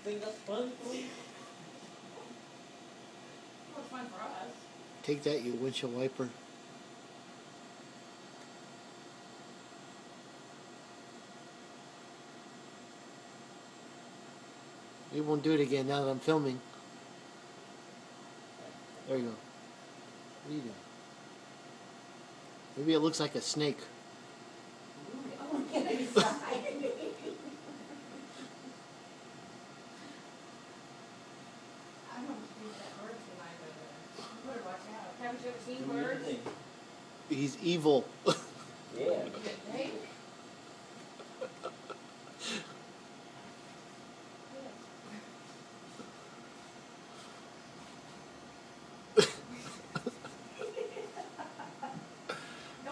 think that's fun for you? Well, it's fun for us. Take that, you windshield wiper. You won't do it again now that I'm filming. There you go. What are you doing? Maybe it looks like a snake. Oh, get inside. I don't do that bird tonight, but you better watch out. Haven't you ever seen What do you birds? think? He's evil. Yeah. Hey.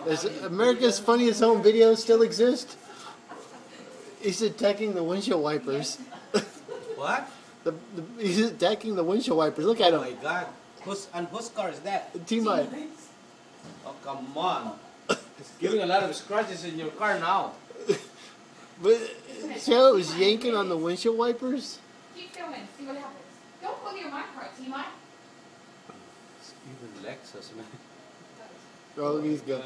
Does America's Funniest Home Videos still exist? He's attacking the windshield wipers. What? He's attacking the windshield wipers. Look at Oh him. my god. Whose car is that? T-My. Oh, come on. It's giving a lot of scratches in your car now. But see how it was yanking on the windshield wipers? Keep filming. See what happens. Don't go near my car, T-My. It's even Lexus, man. Oh, he's good.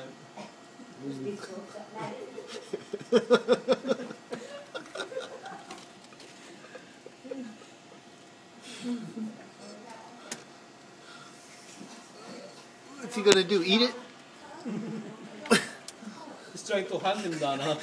What's he gonna do? Eat it? He's trying to hunt him down, huh?